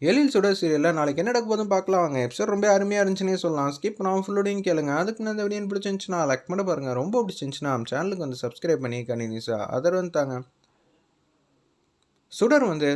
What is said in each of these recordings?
எழில் சுடர் சீரியலில் நாளைக்கு என்ன நடக்க போதும் பார்க்கலாம் வாங்க. எபிசோட் ரொம்ப அருமையாக இருந்துச்சுன்னே சொல்லலாம். ஸ்கிப் பண்ணாமல் ஃபுல்லோடையும் கேளுங்க. அதுக்கு நான் இந்த வீடியோ பிடிச்சிருந்துச்சுன்னா லைக் பண்ண பாருங்கள். ரொம்ப பிடிச்சிருந்துச்சுன்னா நம்ம சேனலுக்கு வந்து சப்ஸ்கிரைப் பண்ணி கண்டினியூஸாக ஆதரவு தாங்க. சுடர் வந்து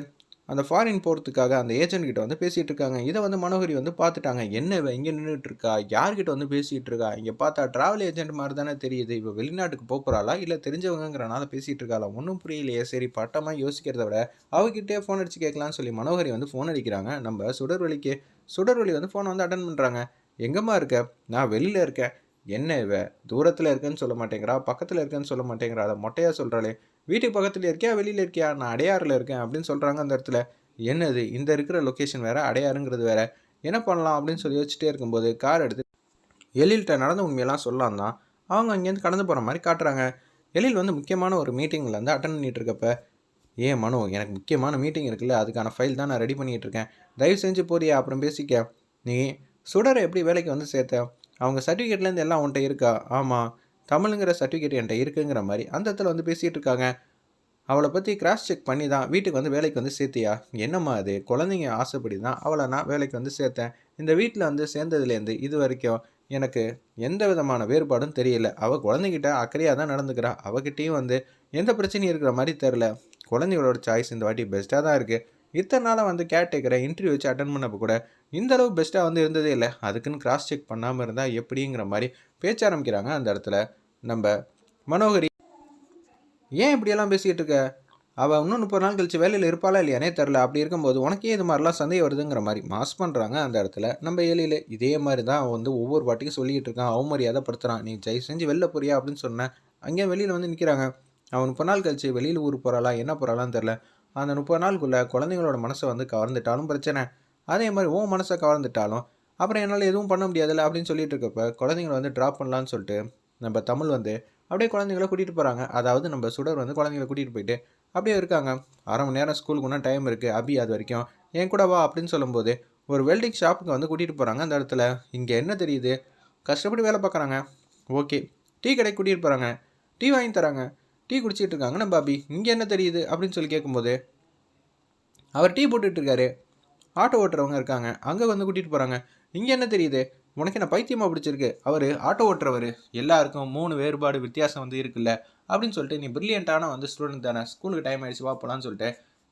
அந்த ஃபாரின் போகிறதுக்காக அந்த ஏஜென்ட் கிட்ட வந்து பேசிகிட்டு இருக்காங்க. இதை வந்து மனோகரி வந்து பார்த்துட்டாங்க. என்ன இவ இங்கே நின்றுட்டு இருக்கா, யார்கிட்ட வந்து பேசிகிட்டு இருக்கா, இங்கே பார்த்தா ட்ராவல் ஏஜென்ட் மாதிரி தானே தெரியுது. இவ வெளிநாட்டுக்கு போகிறாளா இல்லை தெரிஞ்சவங்கிறனால பேசிகிட்டு இருக்காளா, ஒன்றும் புரியலையே. சரி பட்டமாக யோசிக்கிறத விட அவகிட்டே ஃபோன் அடித்து கேட்கலான்னு சொல்லி மனோகரி வந்து ஃபோன் அடிக்கிறாங்க நம்ம சுடர்வழிக்கு. சுடர்வழி வந்து ஃபோனை வந்து அட்டன் பண்ணுறாங்க. எங்கம்மா இருக்க? நான் வெளியில் இருக்கேன். என்ன இவ தூரத்தில் இருக்கேன்னு சொல்ல மாட்டேங்கிறா, பக்கத்தில் இருக்கேன்னு சொல்ல மாட்டேங்கிறா, அதை மொட்டையாக சொல்கிறாளே. வீட்டுக்கு பக்கத்தில் இருக்கியா வெளியில் இருக்கியா? நான் அடையாறில் இருக்கேன் அப்படின்னு சொல்கிறாங்க அந்த இடத்துல. என்னது இந்த இருக்கிற லொக்கேஷன் வேறு, அடையாறுங்கிறது வேறு, என்ன பண்ணலாம் அப்படின்னு சொல்லி யோசிச்சுட்டே இருக்கும்போது கார் எடுத்து எழில்கிட்ட நடந்த உண்மையெல்லாம் சொல்லலாம் தான் அவங்க அங்கேருந்து கடந்து போகிற மாதிரி காட்டுறாங்க. எழில் வந்து முக்கியமான ஒரு மீட்டிங்கில் வந்து அட்டன் பண்ணிகிட்டு இருக்கப்ப, ஏன் மனோ, எனக்கு முக்கியமான மீட்டிங் இருக்குல்ல, அதுக்கான ஃபைல் தான் நான் ரெடி பண்ணிகிட்டு இருக்கேன், தயவு செஞ்சு போறியா, அப்புறம் பேசிக்க. நீ சுடரை எப்படி வேலைக்கு வந்து சேர்த்த? அவங்க சர்டிஃபிகேட்லேருந்து எல்லாம் உன்ட்ட இருக்கா? ஆமாம், தமிழுங்கிற சர்டிஃபிகேட் என்கிட்ட இருக்குங்கிற மாதிரி அந்த இடத்துல வந்து பேசிகிட்டு இருக்காங்க. அவளை பற்றி கிராஸ் செக் பண்ணி தான் வீட்டுக்கு வந்து வேலைக்கு வந்து சேர்த்தியா? என்னம்மா அது, குழந்தைங்க ஆசைப்படி தான் அவளை நான் வேலைக்கு வந்து சேர்த்தேன். இந்த வீட்டில் வந்து சேர்ந்ததுலேருந்து இது வரைக்கும் எனக்கு எந்த விதமான வேறுபாடும் தெரியல. அவள் குழந்தைகிட்ட அக்கறையாக தான் நடந்துக்கிறா. அவகிட்டையும் வந்து எந்த பிரச்சனையும் இருக்கிற மாதிரி தெரில. குழந்தைகளோட சாய்ஸ் இந்த வாட்டி பெஸ்ட்டாக தான் இருக்குது. இத்தனை நாளாக வந்து கேட்டேக்கிற இன்டர்வியூ வச்சு அட்டன் பண்ணப்போ கூட இந்தளவு பெஸ்ட்டாக வந்து இருந்ததே இல்லை. அதுக்குன்னு கிராஸ் செக் பண்ணாமல் இருந்தால் எப்படிங்கிற மாதிரி பேச்ச ஆரம்பிக்கிறாங்க அந்த இடத்துல நம்ம மனோகரி. ஏன் இப்படியெல்லாம் பேசிக்கிட்டு இருக்க? அவள் இன்னும் 30 நாள் கழிச்சு வேலையில் இருப்பாளா இல்லையானே தெரில. அப்படி இருக்கும்போது உனக்கே இது மாதிரிலாம் சந்தேகம் வருதுங்கிற மாதிரி மாஸ் பண்ணுறாங்க அந்த இடத்துல நம்ம எழில். இதே மாதிரி தான் அவன் வந்து ஒவ்வொரு வாட்டிக்கும் சொல்லிக்கிட்டு இருக்கான், அவமரியாதைப்படுத்துகிறான். நீ ஜெய் செஞ்சு வெளில போறியா அப்படின்னு சொன்னேன். அங்கேயே வெளியில் வந்து நிற்கிறாங்க. அவன் 30 நாள் கழிச்சு வெளியில் ஊருக்கு போகிறாளா என்ன போகிறாளான்னு தெரில. அந்த 30 நாளுக்குள்ளே குழந்தைங்களோட மனசை வந்து கவர்ந்துட்டாலும் பிரச்சனை, அதே மாதிரி உன் மனசை கவர்ந்துட்டாலும் அப்புறம் என்னால் எதுவும் பண்ண முடியாதுல்ல அப்படின்னு சொல்லிட்டு இருக்கப்ப குழந்தைங்களை வந்து ட்ராப் பண்ணலான்னு சொல்லிட்டு நம்ம தமிழ் வந்து அப்படியே குழந்தைங்கள கூட்டிகிட்டு போகிறாங்க. அதாவது நம்ம சுடர் வந்து குழந்தைங்கள கூட்டிகிட்டு போயிட்டு அப்படியே இருக்காங்க. 1/2 மணி நேரம் ஸ்கூலுக்கு ஒன்றா டைம் இருக்குது, அபி அது வரைக்கும் என் கூட வா அப்படின்னு சொல்லும்போது ஒரு வெல்டிங் ஷாப்புக்கு வந்து கூட்டிகிட்டு போகிறாங்க. அந்த இடத்துல இங்கே என்ன தெரியுது, கஷ்டப்பட்டு வேலை பார்க்குறாங்க. ஓகே, டீ கடைக்கு கூட்டிகிட்டு போகிறாங்க, டீ வாங்கி தராங்க, டீ குடிச்சிட்டு இருக்காங்க நம்ம அபி. இங்கே என்ன தெரியுது அப்படின்னு சொல்லி கேட்கும்போது அவர் டீ போட்டுட்ருக்காரு. ஆட்டோ ஓட்டுறவங்க இருக்காங்க, அங்கே வந்து கூட்டிகிட்டு போகிறாங்க. இங்கே என்ன தெரியுது, உனக்கு என்ன பைத்தியமாக பிடிச்சிருக்கு, அவர் ஆட்டோ ஓட்டுறவர், எல்லாருக்கும் 3 வேறுபாடு வித்தியாசம் வந்து இருக்குல்ல அப்படின்னு சொல்லிட்டு, நீ ப்ரில்லியண்ட்டான வந்து ஸ்டூடெண்ட் தானே, ஸ்கூலுக்கு டைம் ஆகிடுச்சு வா போகலான்னு சொல்லிட்டு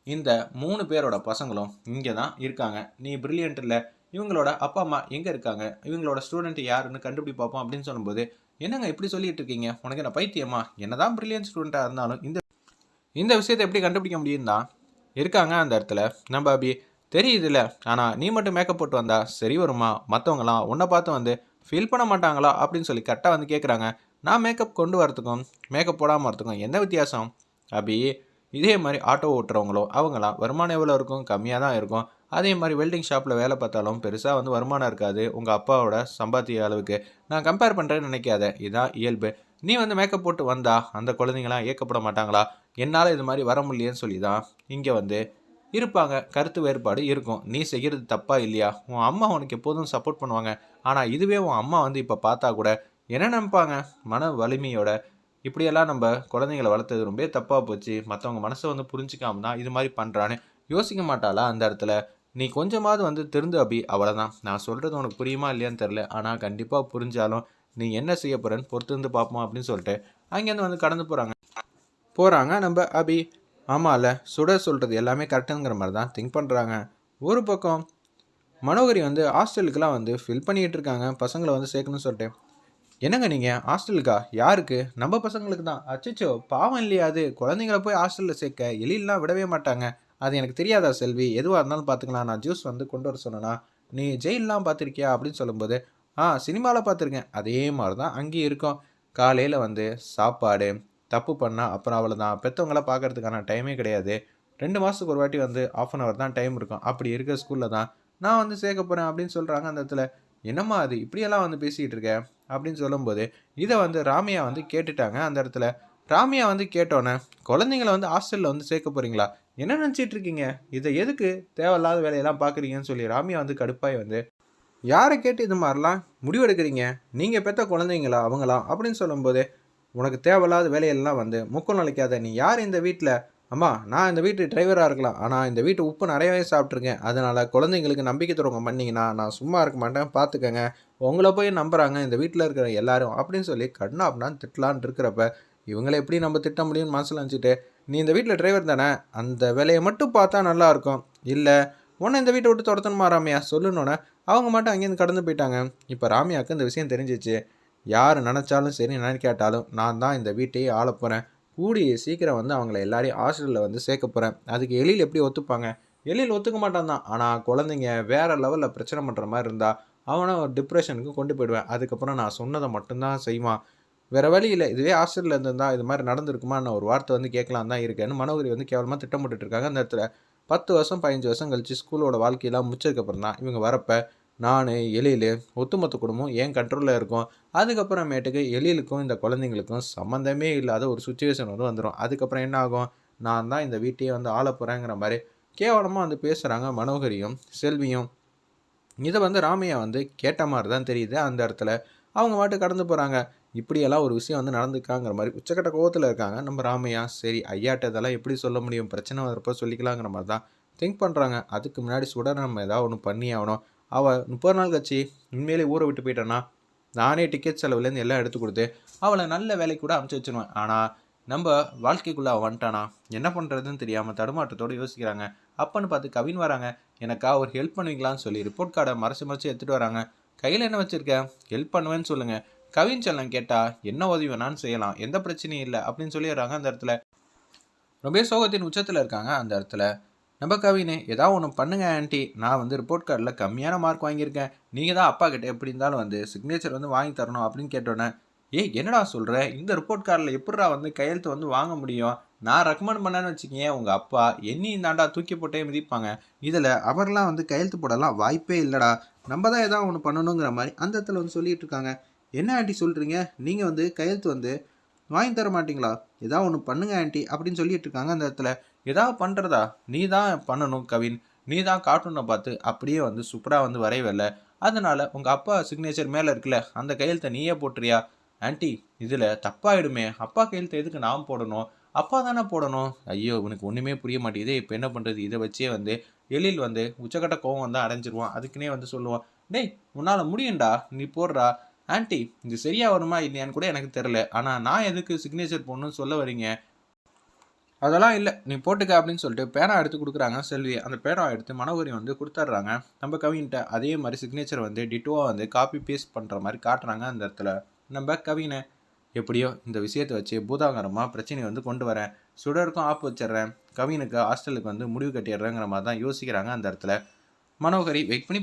இந்த 3 பேரோட பசங்களும் இங்கே தான் இருக்காங்க. நீ ப்ரில்லியண்ட் இல்லை, இவங்களோட அப்பா அம்மா எங்கே இருக்காங்க, இவங்களோட ஸ்டூடெண்ட் யாருன்னு கண்டுபிடி பார்ப்போம் அப்படின்னு சொல்லும்போது, என்னங்க இப்படி சொல்லிட்டு இருக்கீங்க, உனக்கு என்ன பைத்தியமா, என்ன தான் ப்ரில்லியன்ட் ஸ்டூடெண்ட்டாக இருந்தாலும் இந்த விஷயத்தை எப்படி கண்டுபிடிக்க முடியும் தான் இருக்காங்க அந்த இடத்துல நம்ம அபி. தெரியுதுல்ல, ஆனால் நீ மட்டும் மேக்கப் போட்டு வந்தா சரி வருமா, மற்றவங்களாம் உன்னை பார்த்து வந்து ஃபீல் பண்ண மாட்டாங்களா அப்படின்னு சொல்லி கரெக்டாக வந்து கேட்குறாங்க. நான் மேக்கப் கொண்டு வரத்துக்கும் மேக்கப் போடாமல் வரத்துக்கும் என்ன வித்தியாசம் அபி? இதே மாதிரி ஆட்டோ ஓட்டுறவங்களோ அவங்களாம் வருமானம் எவ்வளோ இருக்கும், கம்மியாக தான் இருக்கும். அதே மாதிரி வெல்டிங் ஷாப்பில் வேலை பார்த்தாலும் பெருசாக வந்து வருமானம் இருக்காது உங்கள் அப்பாவோட சம்பாத்திய அளவுக்கு. நான் கம்பேர் பண்ணுறேன்னு நினைக்காத, இதுதான் இயல்பு. நீ வந்து மேக்கப் போட்டு வந்தா அந்த குழந்தைங்களாம் ஏக்கப்பட மாட்டாங்களா? என்னால் இது மாதிரி வர முடியலன்னு சொல்லி தான் இங்கே வந்து இருப்பாங்க. கருத்து வேறுபாடு இருக்கும். நீ செய்கிறது தப்பா இல்லையா, உன் அம்மா உனக்கு எப்போதும் சப்போர்ட் பண்ணுவாங்க. ஆனால் இதுவே உன் அம்மா வந்து இப்போ பார்த்தா கூட என்ன நினைப்பாங்க? மன வலிமையோட இப்படியெல்லாம் நம்ம குழந்தைங்களை வளர்த்தது ரொம்ப தப்பாக போச்சு, மற்றவங்க மனசை வந்து புரிஞ்சிக்காம தான் இது மாதிரி பண்ணுறான்னு யோசிக்க மாட்டாளா அந்த இடத்துல? நீ கொஞ்சமாவது வந்து திருந்து அபி, அவ்வளோதான். நான் சொல்கிறது உனக்கு புரியுமா இல்லையான்னு தெரில, ஆனால் கண்டிப்பாக புரிஞ்சாலும் நீ என்ன செய்ய போகிறேன்னு பொறுத்து இருந்து பார்ப்போம் அப்படின்னு சொல்லிட்டு அங்கேருந்து வந்து கடந்து போகிறாங்க நம்ம அபி. ஆமாம்ல, சுடர் சொல்கிறது எல்லாமே கரெக்டுங்கிற மாதிரி தான் திங்க் பண்ணுறாங்க. ஒரு பக்கம் மனோகரி வந்து ஹாஸ்டலுக்கெலாம் வந்து ஃபில் பண்ணிகிட்டு இருக்காங்க, பசங்களை வந்து சேர்க்கணும்னு சொல்லிட்டு. என்னங்க நீங்கள் ஹாஸ்டலுக்கா? யாருக்கு? நம்ம பசங்களுக்கு தான். அச்சச்சோ, பாவம் இல்லையா அது, குழந்தைங்கள போய் ஹாஸ்டலில் சேர்க்க எலிலாம் விடவே மாட்டாங்க. அது எனக்கு தெரியாதா செல்வி, எதுவாக இருந்தாலும் பார்த்துக்கலாம். நான் ஜூஸ் வந்து கொண்டு வர சொன்னேன்னா, நீ ஜெயிலெலாம் பார்த்துருக்கியா அப்படின்னு சொல்லும்போது, சினிமாவில் பார்த்துருக்கேன். அதே மாதிரி தான் அங்கேயும் இருக்கும். காலையில் வந்து சாப்பாடு, தப்பு பண்ணால் அப்புறம் அவ்வளோதான். பெற்றவங்களாம் பார்க்கறதுக்கான டைமே கிடையாது. 2 மாதத்துக்கு ஒரு வாட்டி வந்து 1/2 hour தான் டைம் இருக்கும். அப்படி இருக்க ஸ்கூலில் தான் நான் வந்து சேர்க்க போகிறேன் அப்படின்னு சொல்கிறாங்க அந்த இடத்துல. என்னம்மா அது இப்படியெல்லாம் வந்து பேசிகிட்டு இருக்க அப்படின்னு சொல்லும்போது, இதை வந்து ராமியா வந்து கேட்டுட்டாங்க அந்த இடத்துல. ராமியா வந்து கேட்டோன்னே, குழந்தைங்கள வந்து ஹாஸ்டலில் வந்து சேர்க்க போகிறீங்களா, என்ன நினச்சிட்டு இருக்கீங்க, இதை எதுக்கு தேவையில்லாத வேலையெல்லாம் பார்க்குறீங்கன்னு சொல்லி ராமியா வந்து கடுப்பாய் வந்து, யாரை கேட்டு இது மாதிரிலாம் முடிவெடுக்கிறீங்க, நீங்கள் பெற்ற குழந்தைங்களா அவங்களாம் அப்படின்னு சொல்லும்போது, உனக்கு தேவையில்லாத வேலையெல்லாம் வந்து முக்கம் நுழைக்காத, நீ யார் இந்த வீட்டில் அம்மா நான் இந்த வீட்டு டிரைவரா இருக்கலாம். ஆனா இந்த வீட்டு உப்பு நெறையாவே சாப்பிட்டுருக்கேன். அதனால குழந்தைங்களுக்கு நம்பிக்கை துரோகம் பண்ணீங்கன்னா, நான் சும்மா இருக்க மாட்டேன் பார்த்துக்கங்க. உங்கள போய் நம்புறாங்க இந்த வீட்ல இருக்கிற எல்லாரும் அப்படின்னு சொல்லி கன்னாபின்னான்னு திட்டலான்னு இருக்கிறப்ப, இவங்கள எப்படி நம்ம திட்ட முடியும்னு மனசுல நெனச்சுட்டு, நீ இந்த வீட்ல டிரைவர் தானே, அந்த வேலைய மட்டும் பார்த்தா நல்லாருக்கும். இல்ல உன்ன இந்த வீட்ட விட்டு தொரத்தணுமா ராமையா சொல்லுனோனே, அவங்க மட்டும் அங்கேருந்து கடந்து போயிட்டாங்க. இப்ப ராமையாவுக்கு இந்த விஷயம் தெரிஞ்சுச்சு. யாரு நெனச்சாலும் சரி, நினைக்காட்டாலும் நான் தான் இந்த வீட்டையே ஆளப்போறேன். கூடிய சீக்கிரம் வந்து அவங்கள எல்லாரையும் ஹாஸ்டல்ல வந்து சேர்க்க போறேன். அதுக்கு எழில் எப்படி ஒத்துப்பாங்க? எழில் ஒத்துக்க மாட்டான் தான். ஆனா குழந்தைங்க வேற லெவல்ல பிரச்சனை பண்ற மாரி இருந்தா, அவன ஒரு டிப்ரஷனுக்கு கொண்டு போயிடுவேன். அதுக்கப்புறம் நான் சொன்னத மட்டும் தான் செய்வான். வேற வழி இல்ல. இதுவே ஹாஸ்டல்ல இருந்திருந்தா இது மாரி நடந்திருக்குமான்னு ஒரு வார்த்தை வந்து கேட்கலான்னு தான் இருக்கேன்னு மனோகரி வந்து கேவலமா திட்டமிட்டுட்டு இருக்காங்க அந்த இடத்துல. 10 வருஷம், 15 வருஷம் கழிச்சு ஸ்கூலோட வாழ்க்கையெல்லாம் முடிச்சதுக்கப்புறம் தான் இவங்க வரப்ப, நானு, எழிலு, ஒட்டுமொத்த குடும்பமும் என் கண்ட்ரோல்ல இருக்கும். அதுக்கப்புறமேட்டுக்கு எழிலுக்கும், இந்த குழந்தைங்களுக்கும் சம்மந்தமே இல்லாத ஒரு சிச்சுவேஷன் வந்து வந்துரும். அதுக்கப்புறம் என்ன ஆகும்? நான் தான் இந்த வீட்டையே வந்து ஆளப் போறேங்கிற மாரி கேவலமா வந்து பேசுறாங்க மனோகரியும், செல்வியும். இத வந்து ராமையா வந்து கேட்ட மாரி தான் தெரியுது அந்த இடத்துல. அவங்க பாட்டுக்கு கடந்து போறாங்க. இப்படியெல்லாம் ஒரு விஷயம் வந்து நடந்துக்காங்கிற மாரி உச்சக்கட்ட கோவத்துல இருக்காங்க நம்ம ராமையா. சரி ஐயாட்ட இதெல்லாம் எப்படி சொல்ல முடியும்? பிரச்சனை வரப்போ சொல்லிக்கலாங்கிற மாரி தான் திங்க் பண்றாங்க. அதுக்கு முன்னாடி சுடர நம்ம ஏதாவது ஒண்ணு பண்ணியே ஆகணும். அவ 30 நாள் கழிச்சு உண்மையிலேயே ஊர விட்டு போயிட்டான்னா, நானே டிக்கெட் செலவுலேருந்து எல்லாம் எடுத்து குடுத்து, அவள நல்ல வேலைக்கு கூட அனுப்பிச்சு வச்சுருவேன். ஆனா, நம்ப வாழ்க்கைக்குள்ள அவ வந்துட்டானா, என்ன பண்றதுன்னு தெரியாம தடுமாற்றத்தோட யோசிக்கிறாங்க. அப்பன்னு பார்த்து கவின் வராங்க. எனக்கா ஒரு ஹெல்ப் பண்ணுவீங்களான்னு சொல்லி ரிப்போர்ட் கார்ட மறைச்சு மறைச்சு எடுத்துட்டு வராங்க. கையில என்ன வச்சிருக்க? ஹெல்ப் பண்ணுவேன்னு சொல்லுங்க. கவின் செல்லம் கேட்டா, என்ன உதவி வேணாலும் செய்யலாம். எந்த பிரச்சனையும் இல்ல அப்படின்னு சொல்லிடுறாங்க அந்த இடத்துல. ரொம்பவே சோகத்தின் உச்சத்துல இருக்காங்க அந்த இடத்துல. நம்ம கவினு, ஏதாவது ஒண்ணு பண்ணுங்க ஆன்ட்டி. நான் வந்து ரிப்போர்ட் கார்ட்ல கம்மியான மார்க் வாங்கியிருக்கேன். நீங்க தான் அப்பா கிட்ட எப்படி இருந்தாலும் வந்து சிக்னேச்சர் வந்து வாங்கி தரணும் அப்படின்னு கேட்டோன்னே, ஏய் என்னடா சொல்ற? இந்த ரிப்போர்ட் கார்ட்ல எப்புட்றா வந்து கையெழுத்து வந்து வாங்க முடியும்? நான் ரெக்கமெண்ட் பண்ணேன்னு வச்சுக்கயேன், உங்க அப்பா என்னையும் தான்டா தூக்கி போட்டே மிதிப்பாங்க. இதுல அவர்லாம் வந்து கையெழுத்து போடலாம் வாய்ப்பே இல்லடா. நம்ம தான் ஏதாவது ஒண்ணு பண்ணணுங்கிற மாரி அந்த இடத்துல வந்து சொல்லிட்டு இருக்காங்க. என்ன ஆன்ட்டி சொல்றீங்க? நீங்க வந்து கையெழுத்து வந்து வாங்கி தர மாட்டீங்களா? ஏதாவது ஒண்ணு பண்ணுங்க ஆன்ட்டி அப்படின்னு சொல்லிட்டு இருக்காங்க அந்த இடத்துல. ஏதாவது பண்றதா? நீ தான் பண்ணணும் கவின். நீ தான் கார்ட்டூன பார்த்து அப்படியே வந்து சூப்பரா வந்து வரைவல்ல. அதனால உங்க அப்பா சிக்னேச்சர் மேல இருக்குல்ல, அந்த கையெழுத்த நீயே போட்டுறியா? ஆன்ட்டி இதுல தப்பாயிடுமே. அப்பா கையெழுத்த எதுக்கு நான் போடணும்? அப்பா தானே போடணும். ஐயோ! இவனுக்கு ஒண்ணுமே புரிய மாட்டேங்குதே. இப்ப என்ன பண்றது? இத வச்சே வந்து எழில் வந்து உச்சக்கட்ட கோவம் வந்து அடைஞ்சிருவான். அதுக்குன்னே வந்து சொல்லுவான். டேய்! உன்னால முடியும்டா. நீ போடுறா. ஆன்ட்டி இது சரியா வருமா இல்லையான்னு கூட எனக்கு தெரியல. ஆனா நான் எதுக்கு சிக்னேச்சர் போடணும்னு சொல்ல வர்றீங்க? அதெல்லாம் இல்ல. நீ போட்டுக்க அப்படின்னு சொல்லிட்டு பேனா எடுத்து குடுக்குறாங்க செல்வி. அந்த பேனாவ எடுத்து மனோகரி வந்து குடுத்துர்றாங்க. நம்ம கவின்ட்ட அதே மாரி சிக்னேச்சர் வந்து டிட்டோவா வந்து காப்பி பேஸ்ட் பண்ற மாரி காட்டுறாங்க அந்த இடத்துல. நம்ம கவின எப்படியோ இந்த விஷயத்த வச்சு பூதாகரமா பிரச்சனைய வந்து கொண்டு வரேன். சுடருக்கும் ஆப்பு வச்சுர்றேன். கவினுக்கு ஹாஸ்டலுக்கு வந்து முடிவு கட்டிடுறேங்கிற மாரி தான் யோசிக்கிறாங்க அந்த இடத்துல. மனோகரி வெயிட் பண்ணி